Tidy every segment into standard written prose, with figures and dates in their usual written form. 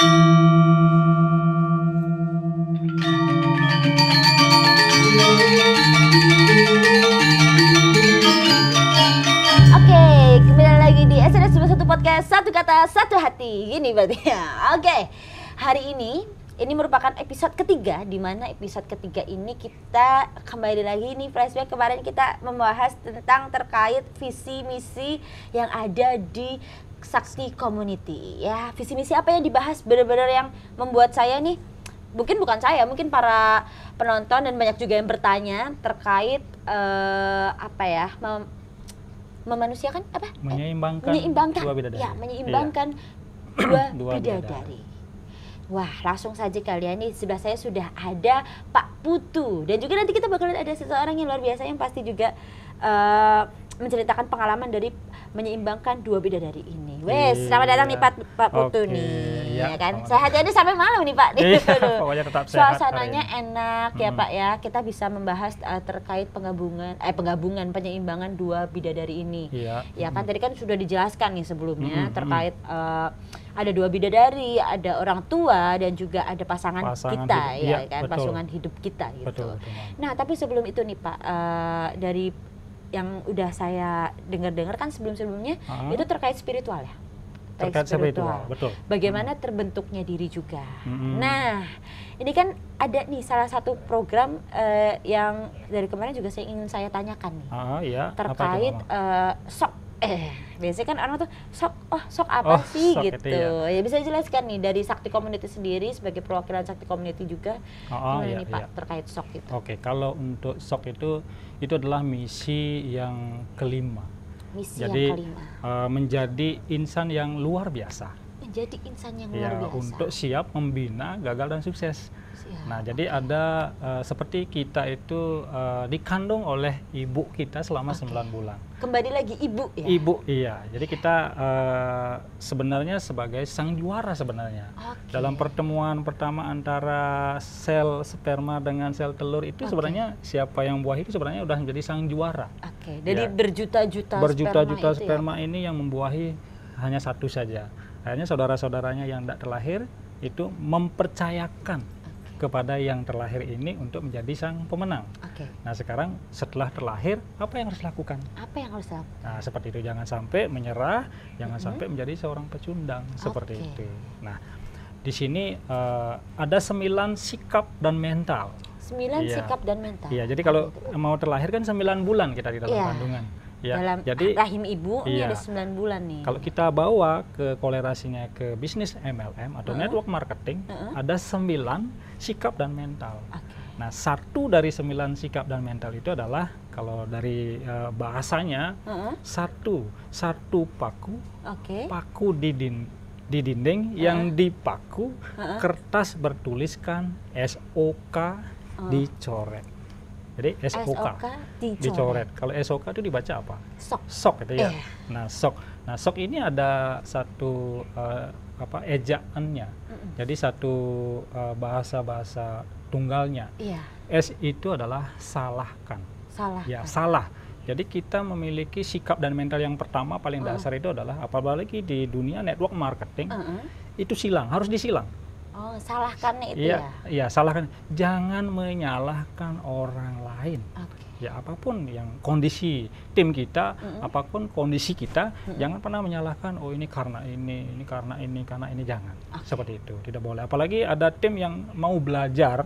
Kembali lagi di SNS 21 Podcast, satu kata satu hati. Gini berarti ya. Hari ini merupakan episode ketiga, di mana episode ketiga ini kita kembali lagi nih flashback. Kemarin kita membahas tentang terkait visi misi yang ada di Sakti Community. Ya, visi misi apa yang dibahas benar-benar yang membuat saya nih, mungkin mungkin para penonton dan banyak juga yang bertanya terkait memanusiakan apa? Menyeimbangkan dua bidadari. Ya, menyeimbangkan dua bidadari. Wah, langsung saja kalian nih, sebelah saya sudah ada Pak Putu, dan juga nanti kita bakalan ada seseorang yang luar biasa yang pasti juga menceritakan pengalaman dari menyeimbangkan dua bidadari ini. Wes, selamat datang nih Pak Putu nih, ya kan? Sehat aja sampai malam nih Pak. Pokoknya tetap sehat. Suasananya enak ya Pak ya. Kita bisa membahas terkait penyeimbangan dua bidadari ini. Ya kan tadi kan sudah dijelaskan nih sebelumnya terkait ada dua bidadari, ada orang tua dan juga ada pasangan kita hidup, ya kan, pasangan hidup kita gitu. Betul. Nah, tapi sebelum itu nih Pak, dari yang udah saya dengar kan sebelumnya itu terkait spiritual ya. Terkait spiritual, betul. Bagaimana terbentuknya diri juga. Nah, ini kan ada nih salah satu program yang dari kemarin juga ingin saya tanyakan nih. Terkait biasanya kan orang tuh sok apa sih gitu. Ya bisa jelaskan nih dari Sakti Community sendiri sebagai perwakilan Sakti Community juga gimana nih Pak terkait sok itu. Oke, kalau untuk sok itu adalah misi yang kelima. Jadi menjadi insan yang luar biasa. Menjadi insan yang luar biasa. Untuk siap membina gagal dan sukses. Nah, jadi ada seperti kita itu dikandung oleh ibu kita selama 9 bulan. Kembali lagi ibu ya? Ibu, iya. Jadi kita sebenarnya sebagai sang juara sebenarnya. Dalam pertemuan pertama antara sel sperma dengan sel telur itu sebenarnya siapa yang buah itu sebenarnya udah menjadi sang juara. Jadi berjuta-juta sperma ini yang membuahi hanya satu saja. Akhirnya saudara-saudaranya yang tidak terlahir itu mempercayakan kepada yang terlahir ini untuk menjadi sang pemenang. Nah, sekarang setelah terlahir, apa yang harus dilakukan? Nah, seperti itu, jangan sampai menyerah, jangan sampai menjadi seorang pecundang, seperti itu. Nah, di sini ada 9 sikap dan mental. 9 sikap dan mental. Iya, jadi kalau mau terlahir kan 9 bulan kita di dalam kandungan. Dalam rahim ibu ini ada 9 bulan nih. Kalau kita bawa ke kolerasinya ke bisnis MLM atau network marketing, ada 9 sikap dan mental. Nah, satu dari 9 sikap dan mental itu adalah kalau dari bahasanya satu paku, paku di dinding yang dipaku, kertas bertuliskan SOK dicoret. Jadi SOK dicoret. Kalau SOK itu dibaca apa? Sok itu ya. Nah, sok ini ada satu ejaannya. Jadi satu bahasa tunggalnya. S itu adalah salahkan. Salah. Jadi kita memiliki sikap dan mental yang pertama paling dasar itu adalah, apalagi di dunia network marketing, itu silang, harus disilang. Salahkannya itu Iya, salahkan. Jangan menyalahkan orang lain. Ya, apapun yang kondisi tim kita, apapun kondisi kita, jangan pernah menyalahkan, oh ini karena ini karena ini, jangan. Seperti itu, tidak boleh. Apalagi ada tim yang mau belajar,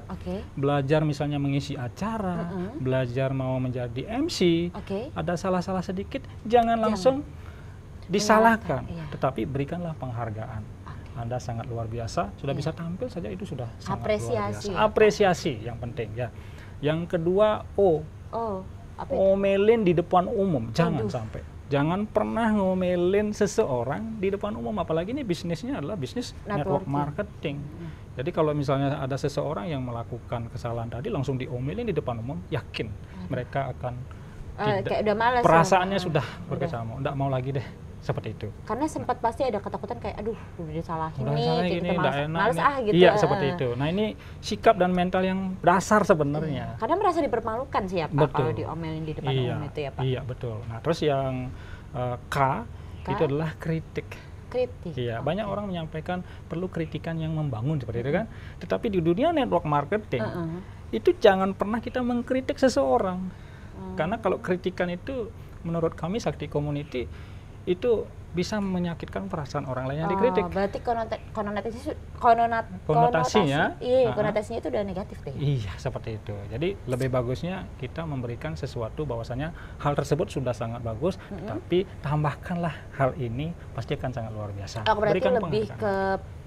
belajar misalnya mengisi acara, belajar mau menjadi MC, ada salah-salah sedikit, jangan langsung disalahkan, tetapi berikanlah penghargaan. Anda sangat luar biasa, sudah bisa tampil saja itu sudah sangat luar biasa. Apresiasi yang penting ya. Yang kedua, ngomelin di depan umum, jangan sampai. Jangan pernah ngomelin seseorang di depan umum, apalagi ini bisnisnya adalah bisnis network marketing. Jadi kalau misalnya ada seseorang yang melakukan kesalahan tadi langsung diomelin di depan umum, yakin mereka akan kayak udah malas, perasaannya sudah berkecamuk, enggak mau lagi deh. Seperti itu. Karena sempat pasti ada ketakutan kayak aduh udah disalahin nih, gitu, males gitu. Iya, seperti itu. Nah, ini sikap dan mental yang dasar sebenarnya. Karena merasa dipermalukan sih ya Pak kalau diomelin di depan umum itu ya Pak. Iya, betul. Nah, terus yang K itu adalah kritik. Kritik. Iya, banyak orang menyampaikan perlu kritikan yang membangun seperti itu kan. Tetapi di dunia network marketing itu jangan pernah kita mengkritik seseorang. Karena kalau kritikan itu menurut kami Sakti Community itu bisa menyakitkan perasaan orang lain yang dikritik. Berarti konotasinya itu udah negatif deh. Iya, seperti itu. Jadi lebih bagusnya kita memberikan sesuatu bahwasanya hal tersebut sudah sangat bagus, tapi tambahkanlah hal ini pasti akan sangat luar biasa. Berarti lebih ke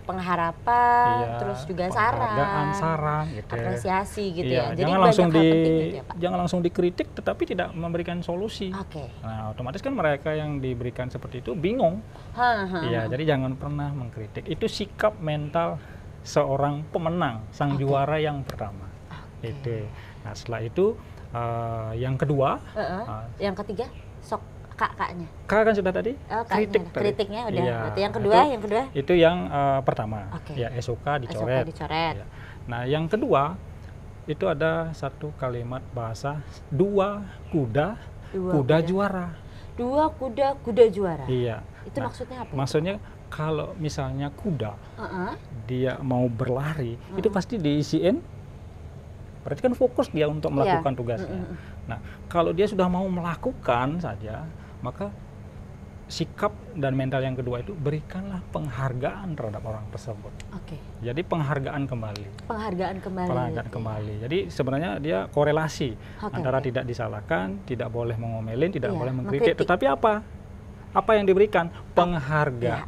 pengharapan, terus juga saran, gitu. Apresiasi gitu ya. Jadi jangan langsung dikritik, tetapi tidak memberikan solusi. Oke. Nah, otomatis kan mereka yang diberikan seperti itu bingung. Iya, jadi jangan pernah mengkritik. Itu sikap mental seorang pemenang, sang juara yang pertama. Itu. Nah, setelah itu yang kedua, yang ketiga, sok kakaknya. Kakak kan sudah tadi? Kritiknya udah. Iya, yang kedua? Itu yang pertama. Ya, SOK dicoret. Ya. Nah, yang kedua itu ada satu kalimat bahasa dua kuda juara. Dua kuda juara. Iya. Itu maksudnya apa? Maksudnya kalau misalnya kuda dia mau berlari, itu pasti diisiin. Berarti kan fokus dia untuk melakukan tugasnya. Nah, kalau dia sudah mau melakukan saja, maka sikap dan mental yang kedua itu berikanlah penghargaan terhadap orang tersebut. Jadi penghargaan kembali. Jadi sebenarnya dia korelasi antara tidak disalahkan, tidak boleh mengomelin, tidak boleh mengkritik, tetapi apa yang diberikan? Penghargaan,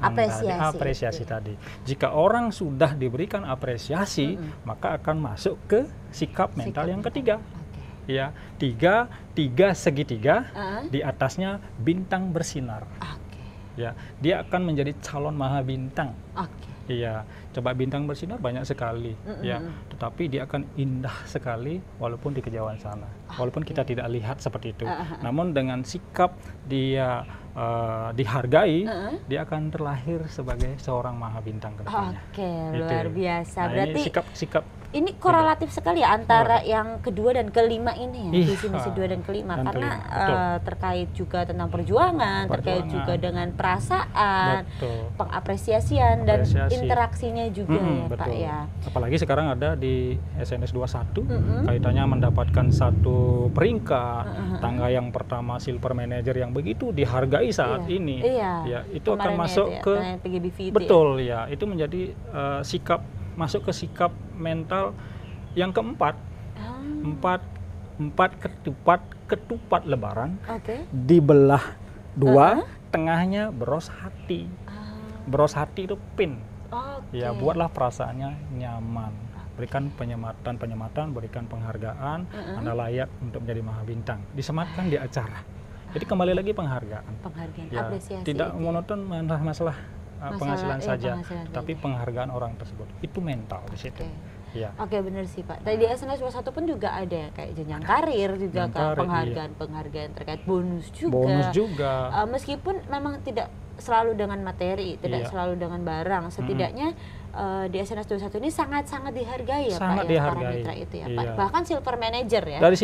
apresiasi tadi. Jika orang sudah diberikan apresiasi, maka akan masuk ke sikap mental yang ketiga. Ya, tiga segitiga, di atasnya bintang bersinar. Ya, dia akan menjadi calon maha bintang. Iya, coba bintang bersinar banyak sekali, ya. Tetapi dia akan indah sekali walaupun di kejauhan sana. Walaupun kita tidak lihat seperti itu. Namun dengan sikap dia dihargai, dia akan terlahir sebagai seorang maha bintang ke depannya. Luar biasa. Nah, berarti ini sikap ini korelatif sekali ya antara yang kedua dan kelima ini ya, visi misi 2 dan kelima, karena terkait juga tentang perjuangan, terkait juga dengan perasaan, pengapresiasian dan interaksinya juga Pak ya. Apalagi sekarang ada di SNS 21 kaitannya mendapatkan satu peringkat, tangga yang pertama silver manager yang begitu dihargai saat ini. Ya, itu akan masuk ke betul ya, itu menjadi masuk ke sikap mental yang keempat. Empat ketupat lebaran dibelah dua, tengahnya beros hati. Beros hati itu pin. Ya, buatlah perasaannya nyaman. Berikan penyematan, berikan penghargaan. Anda layak untuk menjadi maha bintang. Disematkan di acara. Jadi kembali lagi penghargaan. Ya, apresiasi. Tidak monoton masalah penghasilan saja, tapi penghargaan orang tersebut itu mental di situ. Ya. Benar sih Pak. Tadi di SNS 21 pun juga ada kayak jenjang karir juga, penghargaan terkait bonus juga. Meskipun memang tidak selalu dengan materi, tidak selalu dengan barang, setidaknya di SNS 21 ini sangat-sangat dihargai ya sangat Pak, dihargai. para mitra itu ya Pak. Bahkan silver manager ya. Dari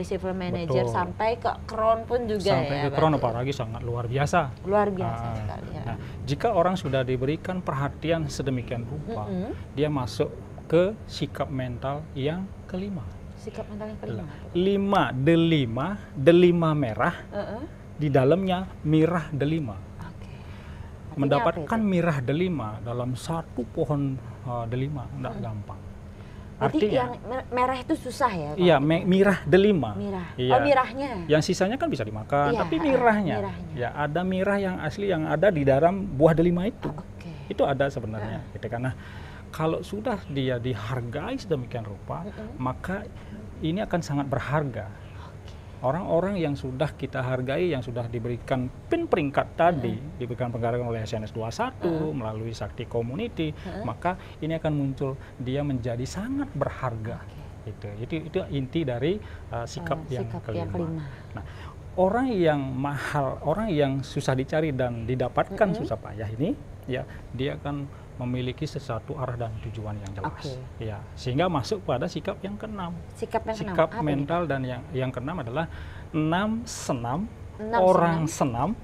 silver manager sampai ke crown pun juga sampai ke crown, apalagi sangat luar biasa. Luar biasa sekali ya. Nah, jika orang sudah diberikan perhatian sedemikian rupa, dia masuk ke sikap mental yang kelima. Sikap mental yang kelima. Delima merah. Di dalamnya mirah delima. Mendapatkan mirah delima dalam satu pohon delima tidak gampang. Berarti yang merah itu susah ya Pak? Iya, mirah delima. Iya. Mirahnya. Yang sisanya kan bisa dimakan, tapi mirahnya. Ya, ada mirah yang asli yang ada di dalam buah delima itu. Itu ada sebenarnya. Karena kalau sudah dia dihargai sedemikian rupa, maka ini akan sangat berharga. Orang-orang yang sudah kita hargai, yang sudah diberikan peringkat tadi, diberikan penghargaan oleh SNS 21 melalui Sakti Community, maka ini akan muncul dia menjadi sangat berharga. Itu inti dari sikap yang kelima. Nah, orang yang mahal, orang yang susah dicari dan didapatkan susah payah ini, ya dia akan memiliki sesuatu arah dan tujuan yang jelas. Ya, sehingga masuk pada sikap yang keenam. Sikap mental dan yang keenam adalah orang senam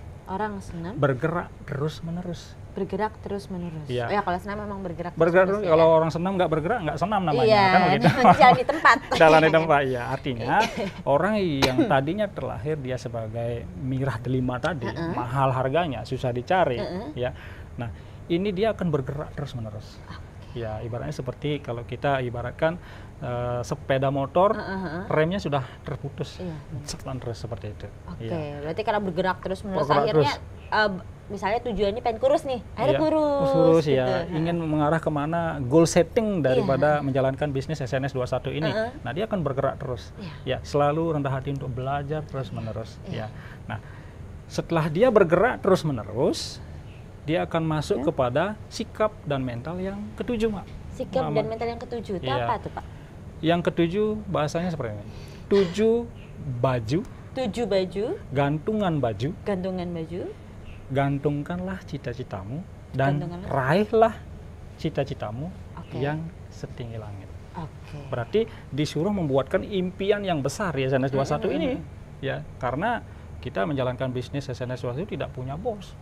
bergerak terus-menerus. Bergerak terus menerus. Iya. Ya kalau senam memang bergerak Bergerak, terus kalau ya. orang senam nggak bergerak, nggak senam namanya, Iya, kan begitu. jalan di tempat. Jalan di tempat, ya. Artinya orang yang tadinya terlahir dia sebagai mirah delima tadi, mahal harganya, susah dicari, ya. Nah, ini dia akan bergerak terus menerus. Ya, ibaratnya seperti kalau kita ibaratkan sepeda motor, remnya sudah terputus, terus seperti itu. Oke, berarti karena bergerak terus menerus, Bergerak akhirnya misalnya tujuannya pengen kurus nih, akhirnya kurus gitu. ya, ingin mengarah kemana, goal setting daripada menjalankan bisnis SNS 21 ini. Nah, dia akan bergerak terus, ya, selalu rendah hati untuk belajar terus menerus, ya. Nah, setelah dia bergerak terus menerus, dia akan masuk kepada sikap dan mental yang ketujuh, Mak. Sikap dan mental yang ketujuh, itu apa tuh, Pak? Yang ketujuh bahasanya seperti ini. 7 baju. 7 baju. Gantungan baju. Gantungan baju. Gantungkanlah cita-citamu dan raihlah cita-citamu yang setinggi langit. Berarti disuruh membuatkan impian yang besar ya SNS 21 ini. Ya, karena kita menjalankan bisnis SNS 21 tidak punya bos.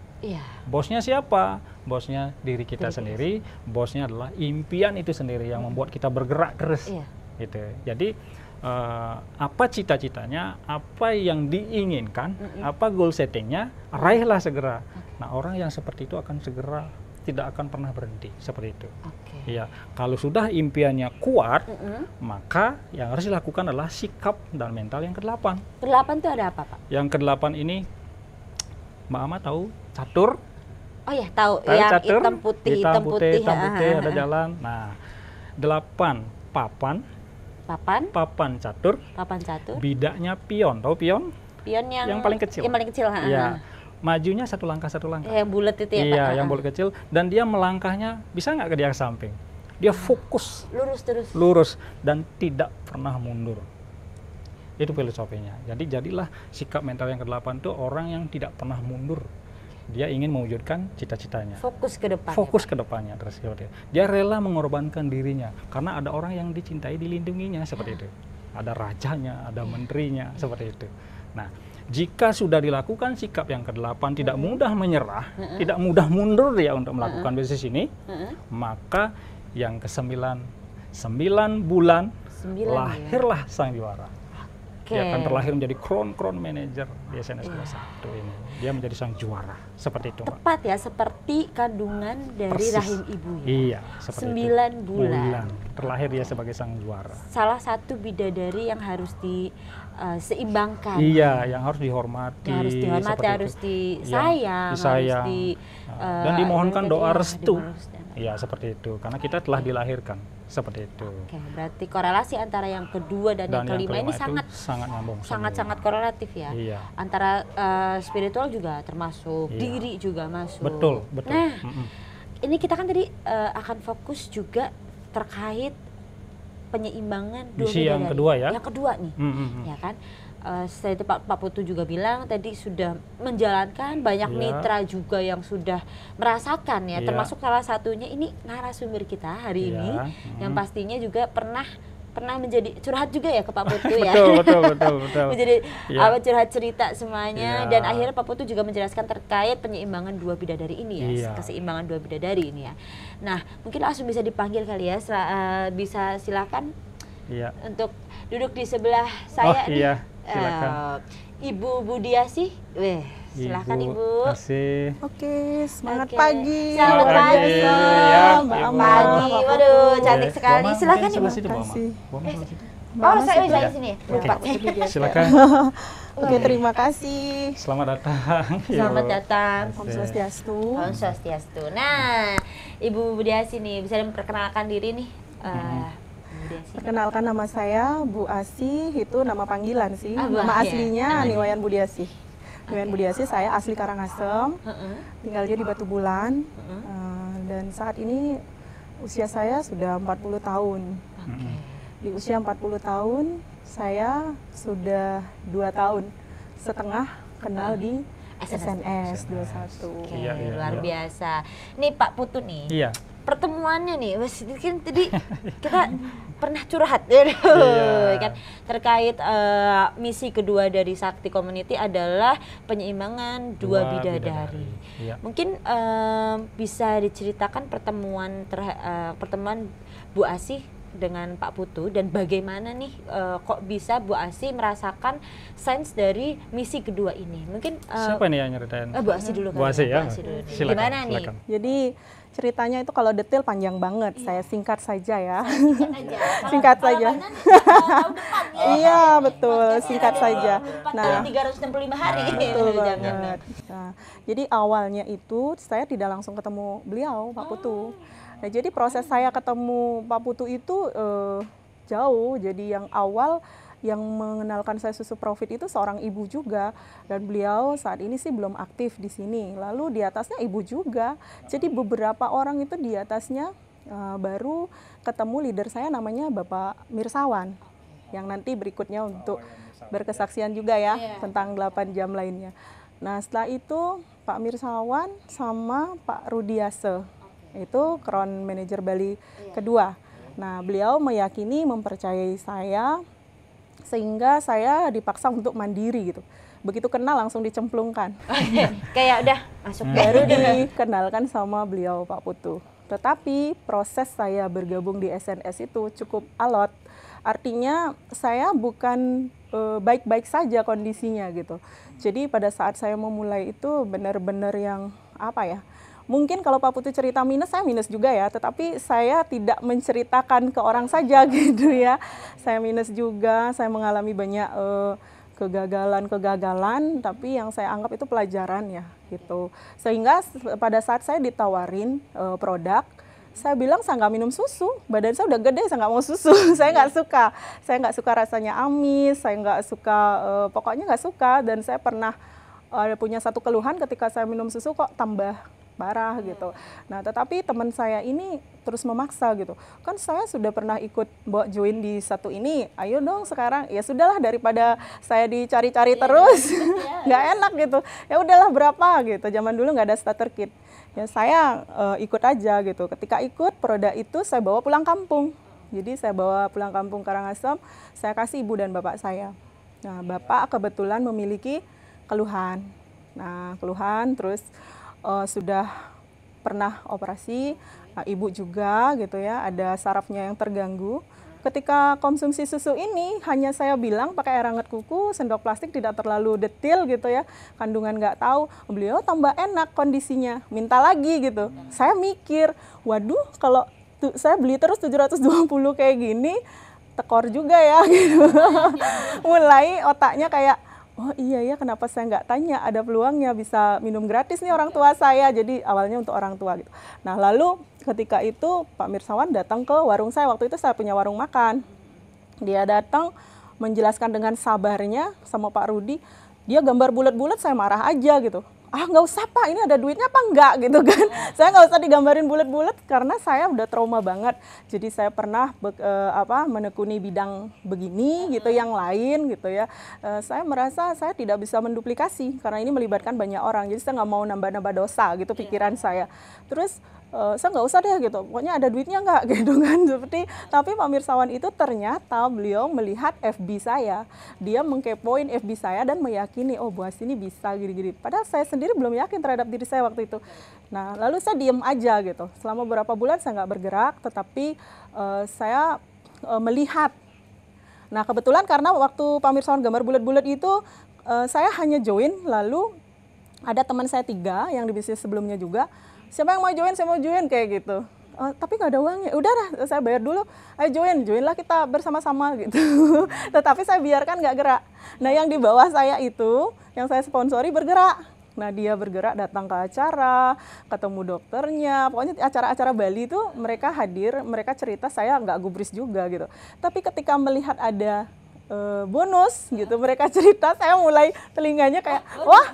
Bosnya siapa? Bosnya diri kita sendiri. Bosnya adalah impian itu sendiri yang membuat kita bergerak terus. Gitu. Jadi apa cita-citanya, apa yang diinginkan, apa goal settingnya, raihlah segera. Nah, orang yang seperti itu akan segera, tidak akan pernah berhenti seperti itu. Iya, kalau sudah impiannya kuat, maka yang harus dilakukan adalah sikap dan mental yang ke-8. Ke-8 itu ada apa, Pak? Yang ke-8 ini, Mbak Ama tahu catur? Oh ya, tahu. Yang catur? hitam putih, hitam putih, ada jalan. Nah, 8 papan. Papan catur. Bidaknya pion, tahu pion? Pion yang paling kecil. Yang paling kecil, Iya. Majunya satu langkah. Yang bulat itu ya, Pak? Iya, yang bulat kecil. Dan dia melangkahnya bisa nggak ke dia ke samping? Dia fokus. Lurus dan tidak pernah mundur. Itu filosofinya. Jadi jadilah sikap mental yang ke-8 itu orang yang tidak pernah mundur. Dia ingin mewujudkan cita-citanya. Fokus ke depan. Fokus ke depannya terus. Dia rela mengorbankan dirinya karena ada orang yang dicintai, dilindunginya seperti itu. Ada rajanya, ada menterinya seperti itu. Nah, jika sudah dilakukan sikap yang ke-8, tidak mudah menyerah, tidak mudah mundur dia untuk melakukan bisnis ini, maka yang ke-9, 9 bulan lahirlah sang juara. Dia akan terlahir menjadi crown manager di SNS 21 ini. Dia menjadi sang juara. Seperti itu, Mbak. Tepat ya, seperti kandungan dari rahim ibunya. Iya, seperti 9 bulan. Terlahir dia sebagai sang juara. Salah satu bidadari yang harus diseimbangkan. Iya, yang harus dihormati. Harus disayang. Dan dimohonkan doa restu. Iya, seperti itu. Karena kita telah dilahirkan seperti itu. Oke, berarti korelasi antara yang kedua dan yang kelima ini sangat nyambung. Sangat korelatif ya. Iya. Antara spiritual juga termasuk, diri juga masuk. Betul. Nah, ini kita kan tadi akan fokus juga terkait penyeimbangan misi yang kedua ya. Yang kedua nih, ya kan? Setelah itu Pak Putu juga bilang tadi sudah menjalankan, banyak mitra juga yang sudah merasakan ya, termasuk salah satunya ini narasumber kita hari ini yang pastinya juga pernah menjadi curhat juga ya ke Pak Putu ya. Betul. Menjadi curhat cerita semuanya dan akhirnya Pak Putu juga menjelaskan terkait penyeimbangan 2 bidadari ini ya, keseimbangan 2 bidadari ini ya. Nah, mungkin langsung bisa dipanggil kali ya, bisa silakan untuk duduk di sebelah saya nih. Silakan. Ibu Budiasih, silakan Ibu. Oke, semangat pagi. Selamat pagi, Mbak Ama. Pagi, waduh, cantik sekali. Silakan Ibu. Saya di sini. Lupa. Silakan. Oke, terima kasih. Selamat datang. Selamat datang. Om Swastiastu. Om Swastiastu. Nah, Ibu Budiasih nih, bisa memperkenalkan diri nih. Perkenalkan, nama saya Bu Asih, itu nama panggilan sih. Nama aslinya Niwayan Budiasih. Niwayan Budiasih, saya asli Karangasem, tinggalnya di Batu Bulan. Dan saat ini usia saya sudah 40 tahun. Di usia 40 tahun, saya sudah 2 tahun setengah kenal di SNS 21. Luar biasa. Nih Pak Putu nih. Iya. Pertemuannya nih, kan tadi kita pernah curhat kan terkait misi kedua dari Sakti Community adalah penyeimbang dua bidadari. Mungkin bisa diceritakan pertemuan Bu Asih dengan Pak Putu dan bagaimana nih kok bisa Bu Asih merasakan sense dari misi kedua ini? Mungkin siapa nih yang nyeritain? Bu Asih dulu. Bu Asih ya. Silakan, gimana nih? Jadi ceritanya itu kalau detail panjang banget, saya singkat saja ya. Singkat saja. Iya betul, singkat saja. Nah, 365 hari. Betul banget. Nah, jadi awalnya itu saya tidak langsung ketemu beliau, Pak Putu. Nah, jadi proses saya ketemu Pak Putu itu jauh. Jadi yang awal yang mengenalkan saya susu profit itu seorang ibu juga, dan beliau saat ini sih belum aktif di sini. Lalu di atasnya ibu juga. Jadi beberapa orang itu di atasnya baru ketemu leader saya namanya Bapak Mirsawan, yang nanti berikutnya untuk berkesaksian juga ya tentang 8 jam lainnya. Nah, setelah itu Pak Mirsawan sama Pak Rudiase. Itu Crown Manager Bali kedua. Nah, beliau meyakini, mempercayai saya, sehingga saya dipaksa untuk mandiri gitu. Begitu kenal langsung dicemplungkan. Kayak udah masuk. Baru dikenalkan sama beliau Pak Putu. Tetapi proses saya bergabung di SNS itu cukup alot. Artinya saya bukan baik-baik saja kondisinya gitu. Jadi pada saat saya memulai itu benar-benar yang apa ya? Mungkin kalau Pak Putu cerita minus, saya minus juga ya, tetapi saya tidak menceritakan ke orang saja gitu ya. Saya minus juga, saya mengalami banyak kegagalan, tapi yang saya anggap itu pelajaran ya gitu. Sehingga pada saat saya ditawarin produk, saya bilang saya nggak minum susu, badan saya udah gede, saya nggak mau susu, saya nggak suka rasanya amis, saya nggak suka, pokoknya nggak suka. Dan saya pernah punya satu keluhan ketika saya minum susu kok tambah parah gitu. Nah, tetapi teman saya ini terus memaksa gitu. Kan saya sudah pernah ikut bawa join di satu ini, ayo dong sekarang. Ya sudahlah, daripada saya dicari-cari terus, nggak enak gitu. Ya udahlah berapa gitu. Zaman dulu nggak ada starter kit. Ya saya ikut aja gitu. Ketika ikut produk itu saya bawa pulang kampung. Jadi saya bawa pulang kampung Karangasem, saya kasih ibu dan bapak saya. Nah, bapak kebetulan memiliki keluhan. Nah, keluhan terus sudah pernah operasi, ibu juga gitu ya, ada sarafnya yang terganggu. Ketika konsumsi susu ini hanya saya bilang pakai air hangat kuku, sendok plastik, tidak terlalu detail gitu ya, kandungan nggak tahu, beliau tambah enak kondisinya, minta lagi gitu. Saya mikir, waduh kalau saya beli terus 720 kayak gini, tekor juga ya gitu. Mulai otaknya kayak, oh iya ya, kenapa saya nggak tanya, ada peluangnya bisa minum gratis nih orang tua saya. Jadi awalnya untuk orang tua gitu. Nah, lalu ketika itu Pak Mirsawan datang ke warung saya. Waktu itu saya punya warung makan. Dia datang menjelaskan dengan sabarnya sama Pak Rudi. Dia gambar bulat-bulat, saya marah aja gitu. Ah, nggak usah Pak, ini ada duitnya apa enggak gitu kan. Saya nggak usah digambarin bulat-bulat karena saya udah trauma banget. Jadi saya pernah menekuni bidang begini gitu, yang lain gitu ya. Saya merasa saya tidak bisa menduplikasi karena ini melibatkan banyak orang. Jadi saya nggak mau nambah-nambah dosa gitu pikiran saya. Terus saya nggak usah deh gitu, pokoknya ada duitnya nggak gitu kan. Tapi Pak Mirsawan itu ternyata beliau melihat FB saya, dia mengkepoin FB saya dan meyakini, oh Bu Asih ini bisa gini-gini. Padahal saya sendiri belum yakin terhadap diri saya waktu itu. Nah, lalu saya diem aja gitu. Selama beberapa bulan saya nggak bergerak, tetapi saya melihat. Nah, kebetulan karena waktu Pak Mirsawan gambar bulat-bulat itu, saya hanya join, lalu ada teman saya 3 yang di bisnis sebelumnya juga, siapa yang mau join, saya mau join kayak gitu. Tapi nggak ada uangnya, udah lah saya bayar dulu, ayo joinlah kita bersama-sama gitu. Tetapi saya biarkan nggak gerak. Nah, yang di bawah saya itu, yang saya sponsori bergerak. Nah, dia bergerak, datang ke acara, ketemu dokternya, pokoknya acara-acara Bali itu mereka hadir, mereka cerita, saya nggak gubris juga gitu. Tapi ketika melihat ada bonus gitu, mereka cerita, saya mulai telinganya kayak, wah,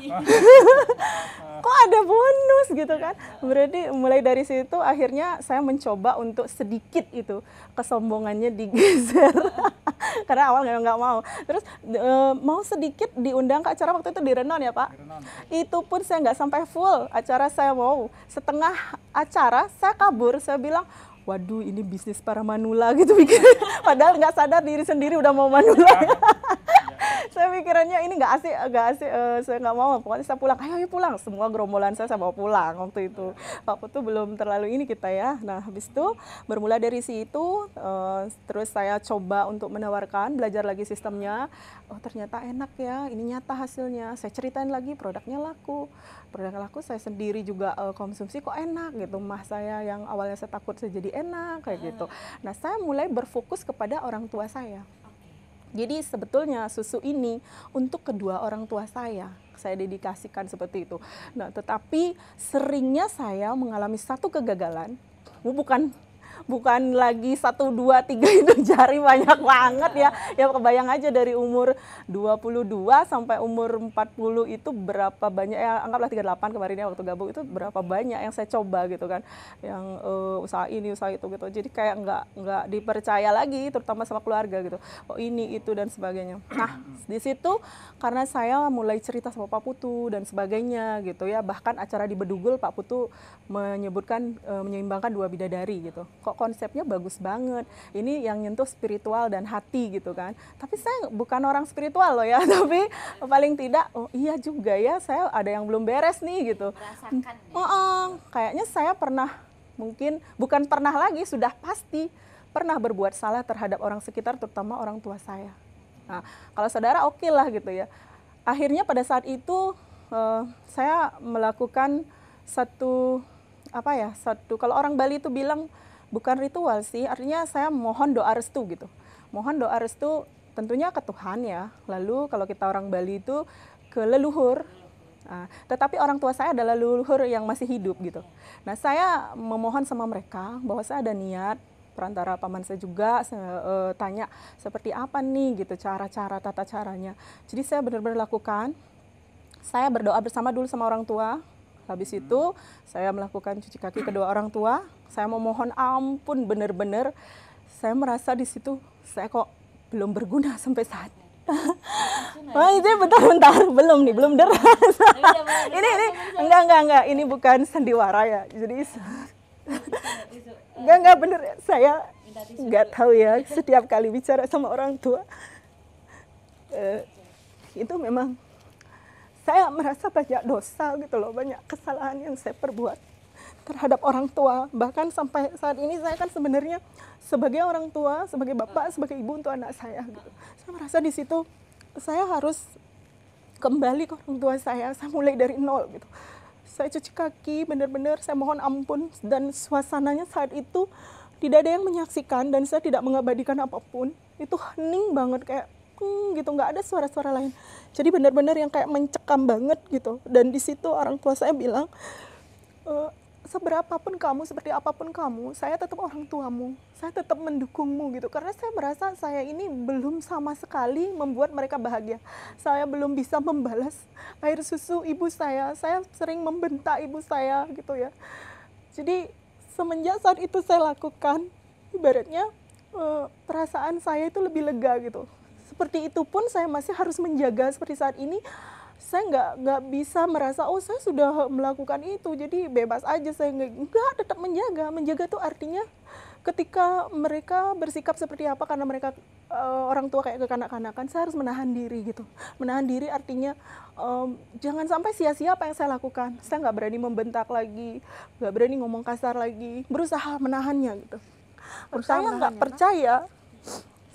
kok ada bonus gitu kan. Berarti mulai dari situ akhirnya saya mencoba untuk sedikit itu kesombongannya digeser. Karena awal nggak mau. Terus mau sedikit diundang ke acara waktu itu di Renon ya Pak. Itu pun saya nggak sampai full acara, saya mau setengah acara saya kabur, saya bilang, waduh ini bisnis para manula gitu pikir. Padahal nggak sadar diri sendiri udah mau manula. Saya pikirannya ini nggak asik, saya nggak mau, pokoknya saya pulang, ayo pulang, semua gerombolan saya bawa pulang waktu itu. Pak Putu belum terlalu ini kita ya. Nah habis itu bermula dari situ, terus saya coba untuk menawarkan, belajar lagi sistemnya. Oh ternyata enak ya, ini nyata hasilnya. Saya ceritain lagi produknya laku, saya sendiri juga konsumsi kok enak gitu. Mah saya yang awalnya saya takut saya jadi enak kayak gitu. Nah saya mulai berfokus kepada orang tua saya. Jadi sebetulnya susu ini untuk kedua orang tua saya dedikasikan seperti itu. Nah, tetapi seringnya saya mengalami satu kegagalan, bukan lagi 1, 2, 3 itu jari banyak banget ya. Ya kebayang aja dari umur 22 sampai umur 40 itu berapa banyak ya, anggaplah 38 kemarin ya waktu gabung itu berapa banyak yang saya coba gitu kan. Yang usaha ini, usaha itu gitu. Jadi kayak nggak dipercaya lagi terutama sama keluarga gitu. Oh ini itu dan sebagainya. Nah, di situ karena saya mulai cerita sama Pak Putu dan sebagainya gitu ya. Bahkan acara di Bedugul Pak Putu menyebutkan menyeimbangkan 2 bidadari gitu. Kok konsepnya bagus banget, ini yang nyentuh spiritual dan hati gitu kan. Tapi saya bukan orang spiritual loh ya, tapi paling tidak, oh iya juga ya, saya ada yang belum beres nih gitu. Kayaknya saya pernah, mungkin bukan pernah lagi, sudah pasti pernah berbuat salah terhadap orang sekitar, terutama orang tua saya. Nah, kalau saudara oke lah gitu ya. Akhirnya pada saat itu saya melakukan satu kalau orang Bali itu bilang bukan ritual sih, artinya saya mohon doa restu gitu. Mohon doa restu tentunya ke Tuhan ya. Lalu kalau kita orang Bali itu ke leluhur. Nah, tetapi orang tua saya adalah leluhur yang masih hidup gitu. Nah saya memohon sama mereka bahwa saya ada niat, perantara paman saya juga, saya tanya seperti apa nih gitu cara-cara, tata caranya. Jadi saya benar-benar lakukan, saya berdoa bersama dulu sama orang tua. Habis itu saya melakukan cuci kaki kedua orang tua. Saya memohon ampun benar-benar. Saya merasa di situ saya kok belum berguna sampai saat. Oh itu bentar, belum deras. ini enggak, ini bukan sandiwara ya. Jadi enggak bener. Saya enggak tahu ya. Setiap kali bicara sama orang tua, itu memang saya merasa banyak dosa gitu loh, banyak kesalahan yang saya perbuat terhadap orang tua. Bahkan sampai saat ini saya kan sebenarnya sebagai orang tua, sebagai bapak, sebagai ibu untuk anak saya gitu. Saya merasa di situ saya harus kembali ke orang tua saya mulai dari nol gitu. Saya cuci kaki, benar-benar saya mohon ampun, dan suasananya saat itu tidak ada yang menyaksikan dan saya tidak mengabadikan apapun. Itu hening banget kayak gitu, nggak ada suara-suara lain. Jadi benar-benar yang kayak mencekam banget gitu. Dan di situ orang tua saya bilang, seberapapun kamu, seperti apapun kamu, saya tetap orang tuamu, saya tetap mendukungmu gitu. Karena saya merasa saya ini belum sama sekali membuat mereka bahagia. Saya belum bisa membalas air susu ibu saya sering membentak ibu saya gitu ya. Jadi semenjak saat itu saya lakukan, ibaratnya perasaan saya itu lebih lega gitu. Seperti itu pun saya masih harus menjaga seperti saat ini. Saya nggak bisa merasa oh saya sudah melakukan itu jadi bebas aja, saya nggak, tetap menjaga tuh artinya ketika mereka bersikap seperti apa, karena mereka orang tua kayak kekanak-kanakan, saya harus menahan diri gitu. Menahan diri artinya jangan sampai sia-sia apa yang saya lakukan. Saya nggak berani membentak lagi, nggak berani ngomong kasar lagi, berusaha menahannya gitu. Saya nggak percaya,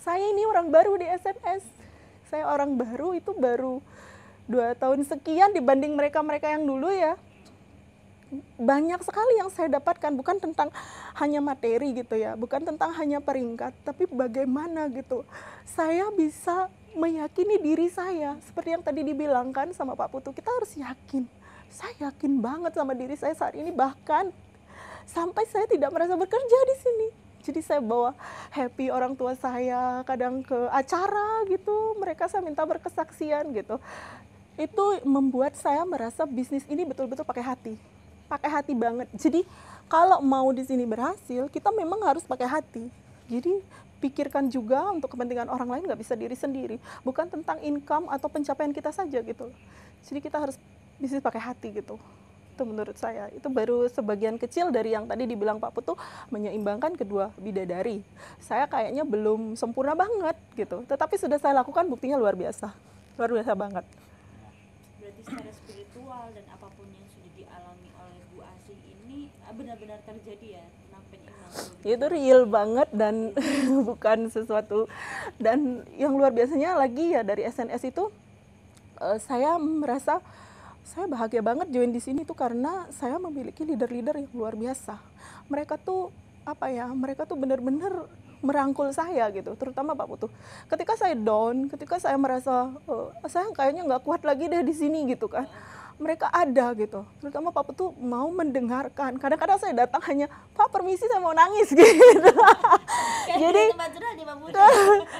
saya ini orang baru di SNS. Saya orang baru, itu baru 2 tahun sekian dibanding mereka-mereka yang dulu ya. Banyak sekali yang saya dapatkan, bukan tentang hanya materi gitu ya, bukan tentang hanya peringkat, tapi bagaimana gitu saya bisa meyakini diri saya. Seperti yang tadi dibilangkan sama Pak Putu, kita harus yakin. Saya yakin banget sama diri saya saat ini, bahkan sampai saya tidak merasa bekerja di sini. Jadi saya bawa happy orang tua saya, kadang ke acara gitu, mereka saya minta berkesaksian gitu. Itu membuat saya merasa bisnis ini betul-betul pakai hati banget. Jadi kalau mau di sini berhasil, kita memang harus pakai hati. Jadi pikirkan juga untuk kepentingan orang lain, nggak bisa diri sendiri. Bukan tentang income atau pencapaian kita saja gitu. Jadi kita harus bisnis pakai hati gitu. Itu menurut saya, itu baru sebagian kecil dari yang tadi dibilang Pak Putu menyeimbangkan kedua bidadari. Saya kayaknya belum sempurna banget gitu, tetapi sudah saya lakukan, buktinya luar biasa banget. Berarti secara spiritual dan apapun yang sudah dialami oleh Bu Asih ini benar-benar terjadi ya tentang penyeimbang. Itu real banget dan bukan sesuatu. Dan yang luar biasanya lagi ya dari SNS itu, saya merasa saya bahagia banget join di sini tuh karena saya memiliki leader-leader yang luar biasa. Mereka tuh mereka tuh benar-benar merangkul saya gitu, terutama Pak Putu. Ketika saya down, ketika saya merasa saya kayaknya nggak kuat lagi deh di sini gitu kan, mereka ada gitu. Terutama Pak Putu mau mendengarkan. Kadang-kadang saya datang hanya, Pak permisi saya mau nangis gitu.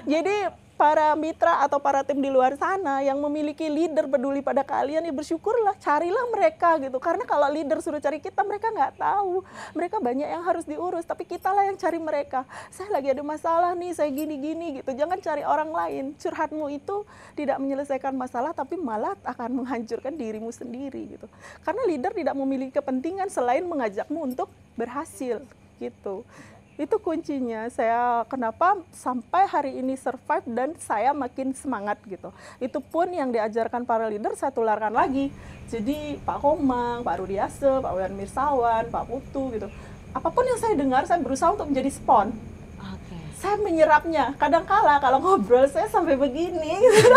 Jadi para mitra atau para tim di luar sana yang memiliki leader peduli pada kalian, ya bersyukurlah, carilah mereka gitu. Karena kalau leader suruh cari kita, mereka nggak tahu. Mereka banyak yang harus diurus, tapi kita lah yang cari mereka. Saya lagi ada masalah nih, saya gini-gini gitu. Jangan cari orang lain. Curhatmu itu tidak menyelesaikan masalah, tapi malah akan menghancurkan dirimu sendiri gitu. Karena leader tidak memiliki kepentingan selain mengajakmu untuk berhasil gitu. Itu kuncinya. Saya kenapa sampai hari ini survive dan saya makin semangat gitu. Itu pun yang diajarkan para leader saya tularkan lagi. Jadi Pak Komang, Pak Rudiase, Pak Wayan Mirsawan, Pak Putu gitu. Apapun yang saya dengar, saya berusaha untuk menjadi spon. Saya menyerapnya. Kadang-kala kalau ngobrol saya sampai begini gitu.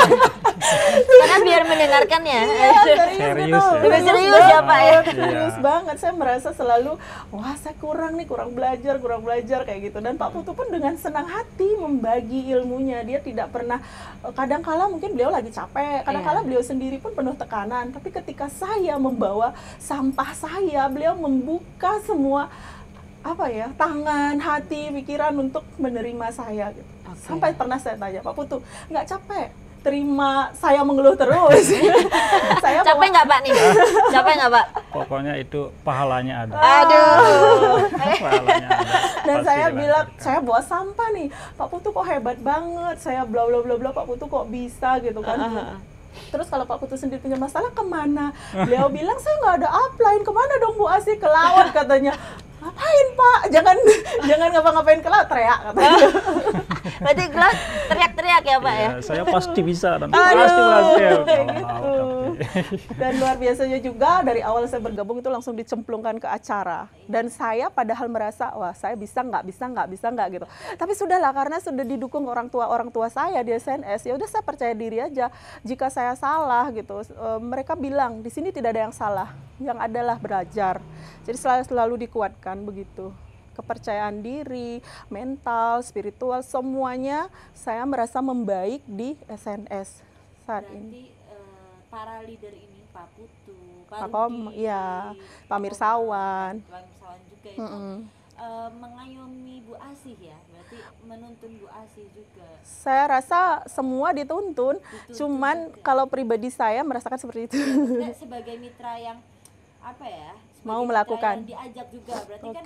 Karena biar mendengarkan ya. Iya, serius gitu. Serius ya Pak ya. Serius banget. Saya merasa selalu, wah saya kurang belajar kayak gitu. Dan Pak Putu pun dengan senang hati membagi ilmunya. Dia tidak pernah, kadang-kala mungkin beliau lagi capek, kadang-kala beliau sendiri pun penuh tekanan. Tapi ketika saya membawa sampah saya, beliau membuka semua tangan, hati, pikiran untuk menerima saya gitu. Sampai pernah saya tanya, Pak Putu, nggak capek terima saya mengeluh terus? Saya capek nggak Pak nih? Capek nggak Pak? Pokoknya itu pahalanya ada. Aduh. Pahalanya ada. Dan Pasti saya bilang, dilancarkan. saya bawa sampah nih, Pak Putu kok hebat banget, saya bla bla bla bla, Pak Putu kok bisa gitu kan. Terus kalau Pak Putu sendiri punya masalah kemana? Beliau bilang saya nggak ada upline, kemana dong Bu Asih? Ke laut katanya. Ngapain Pak? Jangan ngapa-ngapain ke laut, teriak katanya. Berarti ke laut teriak-teriak ya Pak ya? Saya pasti bisa dan pasti berhasil. Gitu. Dan luar biasanya juga dari awal saya bergabung itu langsung dicemplungkan ke acara. Dan saya padahal merasa, wah saya bisa nggak gitu. Tapi sudahlah, karena sudah didukung orang tua saya di SNS, ya udah saya percaya diri aja. Jika saya salah gitu, mereka bilang di sini tidak ada yang salah, yang adalah belajar. Jadi selalu dikuatkan begitu. Kepercayaan diri, mental, spiritual, semuanya saya merasa membaik di SNS saat ini. Para leader ini, Pak Putu, Pak Rudi, Pak Mirsawan. Pak Mirsawan juga itu mengayomi Bu Asih ya, berarti menuntun Bu Asih juga. Saya rasa semua dituntun. Cuman juga, kalau pribadi saya merasakan seperti itu. Sebagai mitra yang mau melakukan, diajak juga, berarti kan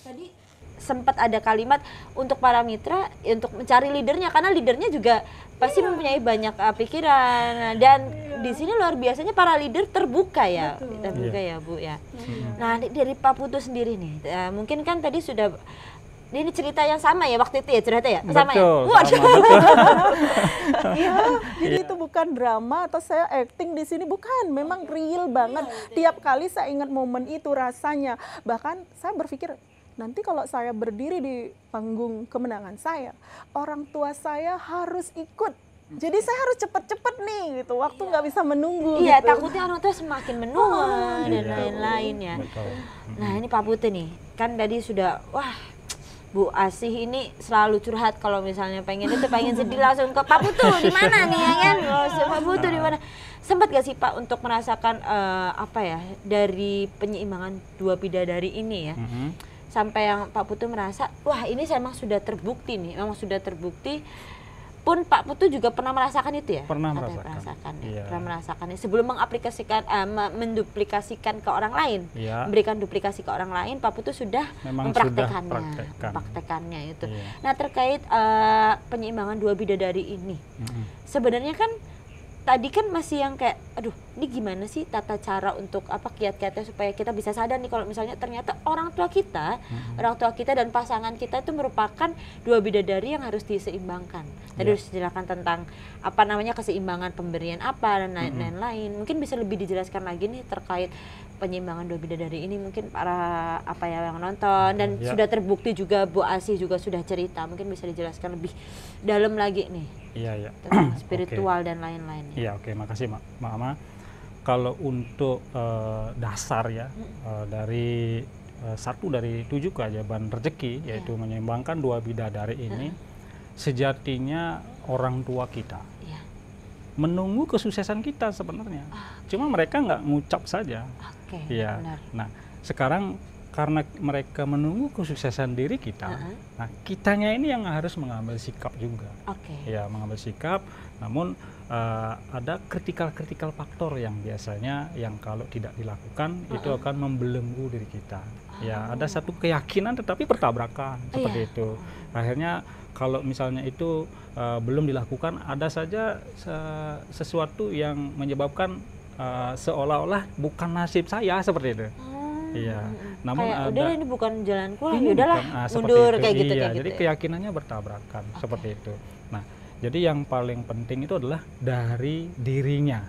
tadi sempat ada kalimat untuk para mitra untuk mencari leadernya, karena leadernya juga pasti mempunyai banyak pikiran, dan di sini luar biasanya para leader terbuka ya. Terbuka ya Bu ya. Nah dari Pak Putu sendiri nih, mungkin kan tadi sudah ini cerita yang sama ya waktu itu ya, cerita ya sama ya. Iya, jadi itu bukan drama atau saya acting di sini, bukan, memang real banget. Tiap kali saya ingat momen itu rasanya, bahkan saya berpikir nanti kalau saya berdiri di panggung kemenangan saya, orang tua saya harus ikut. Jadi saya harus cepet-cepet nih gitu, waktu nggak bisa menunggu. Iya, gitu. takutnya orang tua semakin menua dan lain-lain ya. Betul. Nah ini Pak Putu nih, kan tadi sudah, wah Bu Asih ini selalu curhat kalau misalnya pengen sedih langsung ke Pak Putu di mana nih ya kan? Pak Putu di mana? Sempat gak sih Pak untuk merasakan dari penyeimbangan dua bidadari ini ya? Sampai yang Pak Putu merasa, wah ini memang sudah terbukti nih, pun Pak Putu juga pernah merasakan itu ya? Pernah merasakan. Sebelum menduplikasikan ke orang lain, memberikan duplikasi ke orang lain, Pak Putu sudah mempraktekannya itu. Nah terkait penyeimbangan dua bidadari ini, sebenarnya kan tadi kan masih yang kayak, aduh ini gimana sih tata cara untuk apa kiat-kiatnya supaya kita bisa sadar nih kalau misalnya ternyata orang tua kita dan pasangan kita itu merupakan dua bidadari yang harus diseimbangkan. Tadi harus dijelaskan tentang apa namanya keseimbangan pemberian apa dan lain-lain. Mungkin bisa lebih dijelaskan lagi nih terkait penyeimbangan dua bidadari ini, mungkin para yang nonton dan sudah terbukti juga Bu Asih juga sudah cerita, mungkin bisa dijelaskan lebih dalam lagi nih. Iya. Tentang spiritual dan lain-lainnya. Iya, oke, makasih Mbak Ama. Kalau untuk dasar ya, dari satu dari 7 keajaiban rezeki, yaitu menyeimbangkan dua bidadari ini, sejatinya orang tua kita menunggu kesuksesan kita sebenarnya. Cuma mereka nggak ngucap saja. Iya. Nah, sekarang karena mereka menunggu kesuksesan diri kita, nah kitanya ini yang harus mengambil sikap juga. Ya, mengambil sikap. Namun ada kritikal faktor yang biasanya yang kalau tidak dilakukan itu akan membelenggu diri kita. Ya, ada satu keyakinan tetapi bertabrakan seperti itu. Akhirnya kalau misalnya itu belum dilakukan, ada saja sesuatu yang menyebabkan seolah-olah bukan nasib saya seperti itu. Iya. Namun kayak, ada udah ini bukan jalanku, yaudahlah mundur kayak gitu. Jadi keyakinannya bertabrakan seperti itu. Nah, jadi yang paling penting itu adalah dari dirinya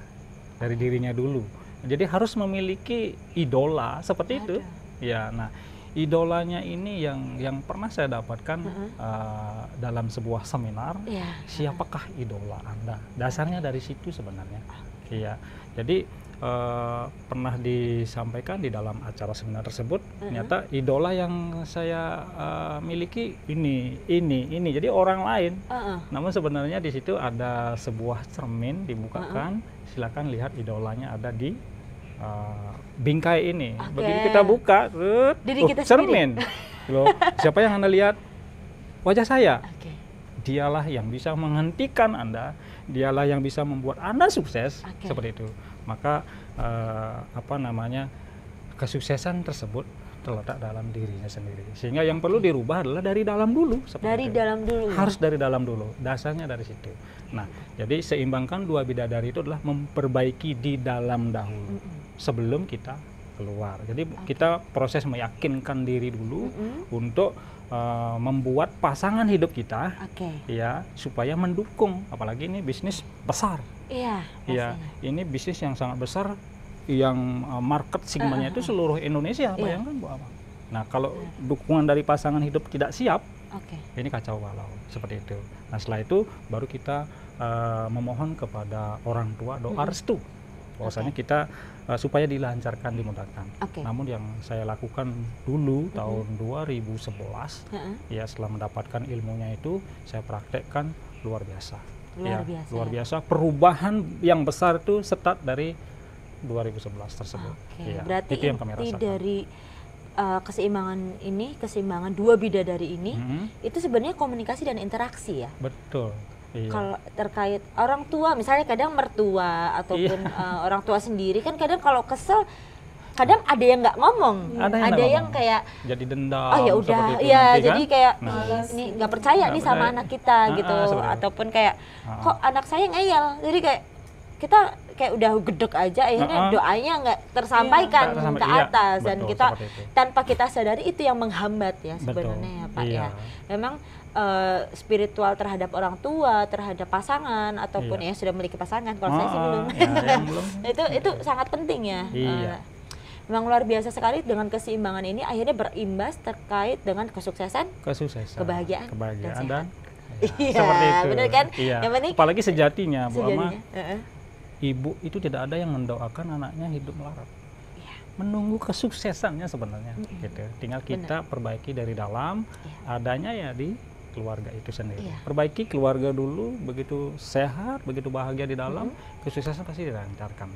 dulu. Jadi harus memiliki idola seperti itu. Ya, nah idolanya ini yang pernah saya dapatkan dalam sebuah seminar. Siapakah idola Anda? Dasarnya dari situ sebenarnya. Iya. Jadi pernah disampaikan di dalam acara seminar tersebut, ternyata idola yang saya miliki ini. Jadi orang lain. Namun sebenarnya di situ ada sebuah cermin dibukakan. Silakan lihat idolanya ada di bingkai ini. Begitu kita buka, cermin. Loh, siapa yang Anda lihat? Wajah saya. Dialah yang bisa menghentikan Anda, dialah yang bisa membuat Anda sukses, seperti itu. Maka kesuksesan tersebut terletak dalam dirinya sendiri. Sehingga yang perlu dirubah adalah dari dalam dulu. Dalam dulu. Harus dari dalam dulu. Dasarnya dari situ. Nah, jadi seimbangkan dua bidadari itu adalah memperbaiki di dalam dahulu sebelum kita keluar. Jadi kita proses meyakinkan diri dulu untuk membuat pasangan hidup kita, ya, supaya mendukung. Apalagi ini bisnis besar. Iya, ini bisnis yang sangat besar, yang market segmennya itu seluruh Indonesia, bayangkan Bu Ama. Nah, kalau dukungan dari pasangan hidup tidak siap, ini kacau balau seperti itu. Nah, setelah itu baru kita memohon kepada orang tua doa restu, bahwasanya kita supaya dilancarkan, dimudahkan. Namun yang saya lakukan dulu tahun 2011, ya, setelah mendapatkan ilmunya itu saya praktekkan luar biasa. Luar biasa. Perubahan yang besar itu start dari 2011 tersebut. Ya, berarti itu yang kami rasakan. Dari keseimbangan dua bidadari ini, itu sebenarnya komunikasi dan interaksi ya. Betul. Iya. Kalau terkait orang tua, misalnya kadang mertua ataupun orang tua sendiri kan kadang kalau kesel, kadang ada yang nggak ngomong, ada yang kayak jadi dendam. Oh ya udah, ya jadi kayak ini nggak percaya nih sama anak kita gitu, ataupun kayak kok anak saya ngeyel, jadi kayak kita kayak udah gedek aja, akhirnya doanya nggak tersampaikan ke atas, dan kita tanpa kita sadari itu yang menghambat ya sebenarnya ya Pak ya. Memang spiritual terhadap orang tua, terhadap pasangan ataupun ya sudah memiliki pasangan, kalau saya sih belum. Itu sangat penting ya. Memang luar biasa sekali dengan keseimbangan ini akhirnya berimbas terkait dengan kesuksesan, kebahagiaan dan seperti itu. Benar kan? Yang penting, apalagi sejatinya Bu Ama, ibu itu tidak ada yang mendoakan anaknya hidup melarat. Menunggu kesuksesannya sebenarnya gitu. Tinggal kita perbaiki dari dalam, adanya ya di keluarga itu sendiri. Perbaiki keluarga dulu, begitu sehat, begitu bahagia di dalam, kesuksesan pasti dilancarkan.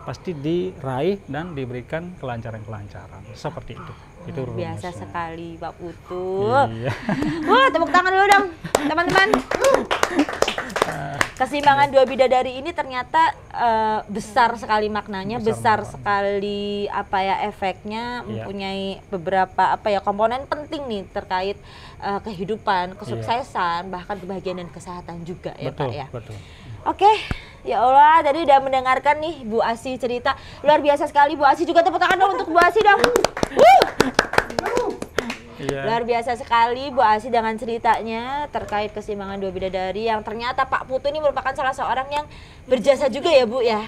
Pasti diraih dan diberikan kelancaran-kelancaran. Seperti itu. Itu biasa sekali Pak Putu. Wah, tepuk tangan dulu dong teman-teman. Keseimbangan dua bidadari ini ternyata besar sekali maknanya, besar sekali efeknya, mempunyai beberapa komponen penting nih terkait kehidupan, kesuksesan, bahkan kebahagiaan dan kesehatan juga ya Pak ya. Oke, Ya Allah, tadi udah mendengarkan nih Bu Asih cerita. Luar biasa sekali Bu Asih, juga tepuk tangan dong untuk Bu Asih dong. Luar biasa sekali Bu Asih dengan ceritanya terkait keseimbangan dua bidadari yang ternyata Pak Putu ini merupakan salah seorang yang berjasa juga ya Bu ya.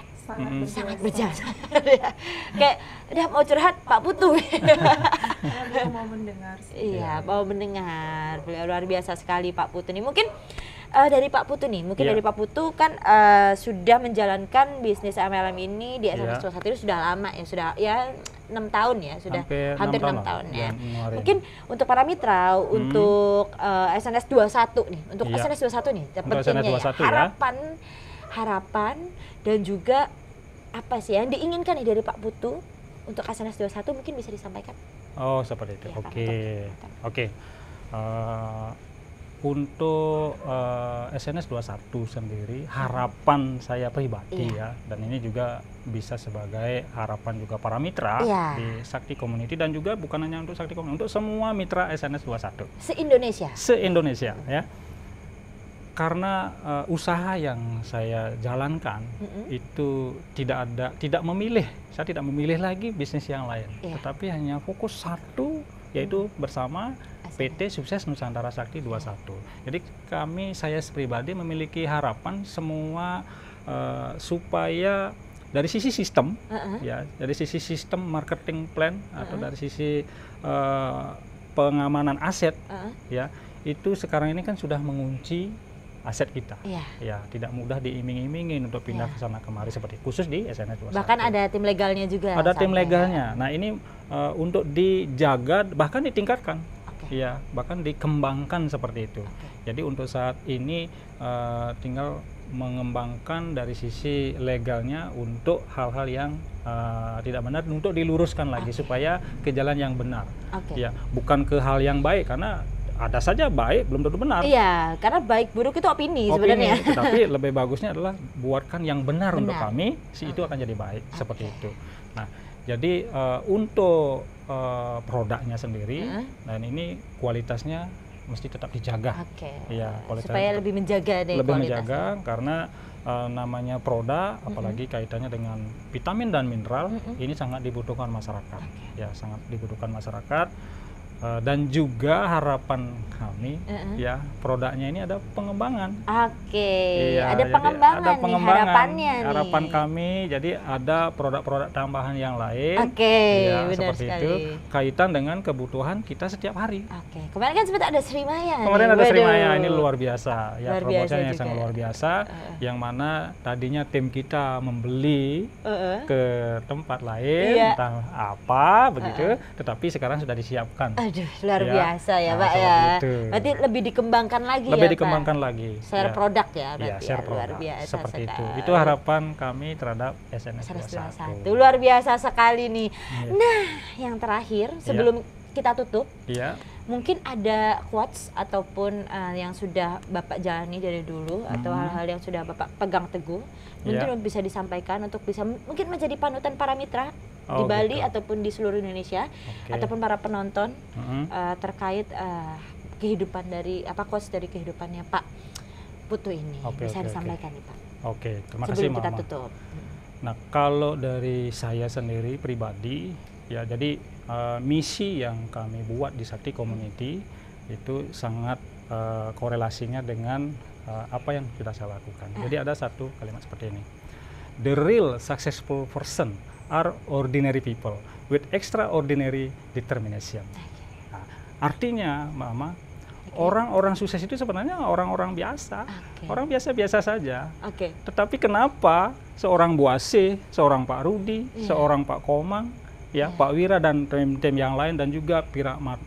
Sangat berjasa. Kayak udah mau curhat Pak Putu. Mau mendengar. Iya, mau mendengar. Beliau luar biasa sekali Pak Putu nih. Mungkin dari Pak Putu nih, dari Pak Putu kan sudah menjalankan bisnis MLM ini di SNS 21 itu sudah lama ya, sudah ya 6 tahun ya, sudah hampir 6 tahun ya. Mungkin untuk para mitra, untuk SNS 21 nih, untuk SNS 21 nih, pentingnya ya, harapan dan juga apa sih yang diinginkan nih dari Pak Putu untuk SNS 21 mungkin bisa disampaikan? Oh, seperti itu. Oke. Untuk SNS 21 sendiri harapan saya pribadi ya, dan ini juga bisa sebagai harapan juga para mitra di Sakti Community dan juga bukan hanya untuk Sakti Community, untuk semua mitra SNS 21 se-Indonesia ya. Karena usaha yang saya jalankan itu tidak memilih, saya tidak memilih lagi bisnis yang lain, tetapi hanya fokus satu, yaitu bersama PT Sukses Nusantara Sakti 21. Jadi saya pribadi memiliki harapan semua supaya dari sisi sistem, ya, dari sisi sistem marketing plan atau dari sisi pengamanan aset, ya, itu sekarang ini kan sudah mengunci aset kita, ya, tidak mudah diiming-imingin untuk pindah ke sana kemari seperti khusus di SNS 21. Bahkan ada tim legalnya juga. Ada tim legalnya. Nah ini untuk dijaga bahkan ditingkatkan, ya, bahkan dikembangkan seperti itu. Jadi untuk saat ini tinggal mengembangkan dari sisi legalnya untuk hal-hal yang tidak benar untuk diluruskan lagi supaya ke jalan yang benar. Ya, bukan ke hal yang baik karena ada saja baik belum tentu benar. Iya, karena baik buruk itu opini sebenarnya. Tapi lebih bagusnya adalah buatkan yang benar untuk kami, itu akan jadi baik seperti itu. Nah, jadi untuk produknya sendiri dan ini kualitasnya mesti tetap dijaga. Ya, supaya lebih menjaga deh lebih menjaga karena namanya produk apalagi kaitannya dengan vitamin dan mineral ini sangat dibutuhkan masyarakat. Ya, sangat dibutuhkan masyarakat. Dan juga harapan kami ya produknya ini ada pengembangan. Ya, ada pengembangan, ada pengembangan harapan kami, jadi ada produk-produk tambahan yang lain. Ya, seperti sekali. Itu kaitan dengan kebutuhan kita setiap hari. Kemarin kan sempat ada Srimaya. Kemarin ada Srimaya, ini luar biasa ya, promosinya sangat luar biasa. Yang mana tadinya tim kita membeli ke tempat lain entah apa begitu, tetapi sekarang sudah disiapkan. Aduh, luar biasa ya Pak ya. Berarti lebih dikembangkan lagi lebih dikembangkan lagi. Share produk ya berarti share luar biasa seperti sekali. Itu harapan kami terhadap SNS 21. Luar biasa sekali nih. Nah, yang terakhir sebelum kita tutup, mungkin ada quotes ataupun yang sudah Bapak jalani dari dulu atau hal-hal yang sudah Bapak pegang teguh, mungkin bisa disampaikan untuk bisa mungkin menjadi panutan para mitra di Bali ataupun di seluruh Indonesia ataupun para penonton terkait kehidupan dari quotes dari kehidupannya Pak Putu ini bisa disampaikan nih Pak. Terima kasih sebelum kita tutup. Nah, kalau dari saya sendiri pribadi ya, jadi misi yang kami buat di Sakti Community itu sangat korelasinya dengan apa yang sudah saya lakukan. Jadi ada satu kalimat seperti ini. The real successful person are ordinary people with extraordinary determination. Nah, artinya, Mama, orang-orang sukses itu sebenarnya orang-orang biasa, orang biasa-biasa saja. Tetapi kenapa seorang Bu Asih, seorang Pak Rudi, seorang Pak Komang, ya Pak Wira dan tim-tim yang lain dan juga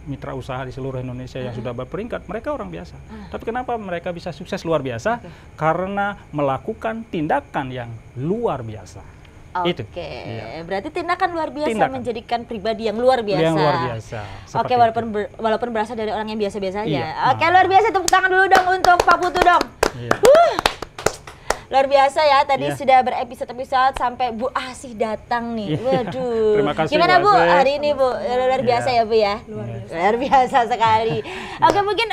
mitra usaha di seluruh Indonesia yang sudah berperingkat, mereka orang biasa. Tapi kenapa mereka bisa sukses luar biasa? Karena melakukan tindakan yang luar biasa. Berarti tindakan luar biasa menjadikan pribadi yang luar biasa. Yang luar biasa. Walaupun berasal dari orang yang biasa-biasa aja. Luar biasa, tepuk tangan dulu dong untuk Pak Putu dong. Luar biasa ya, tadi sudah berepisode-episode sampai Bu Asih datang nih. Waduh. Terima kasih, gimana Bu hari ini Bu? Luar biasa ya Bu ya? Luar biasa sekali. Mungkin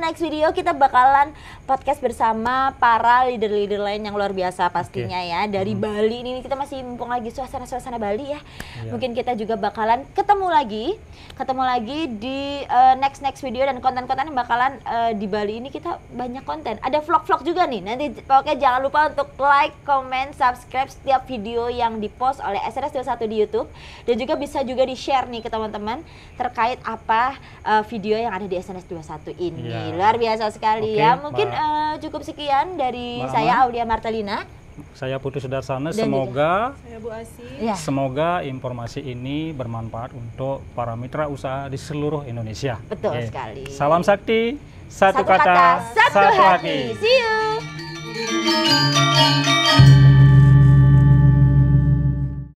next video kita bakalan podcast bersama para leader-leader lain yang luar biasa pastinya ya. Dari Bali ini kita masih mumpung lagi suasana Bali ya. Mungkin kita juga bakalan ketemu lagi di next video dan konten-konten yang bakalan di Bali ini kita banyak konten. Ada vlog-vlog juga nih. Nanti pokoknya jangan lupa untuk like, comment, subscribe setiap video yang dipost oleh SNS21 di YouTube, dan juga bisa juga di-share nih ke teman-teman terkait apa video yang ada di SNS21 ini. Luar biasa sekali ya. Mungkin cukup sekian dari saya, Aulia Martelina. Saya Putu Sudarsana. Semoga Saya Bu Asi. semoga informasi ini bermanfaat untuk para mitra usaha di seluruh Indonesia. Betul sekali. Salam sakti, satu Satu kata, satu hati. See you.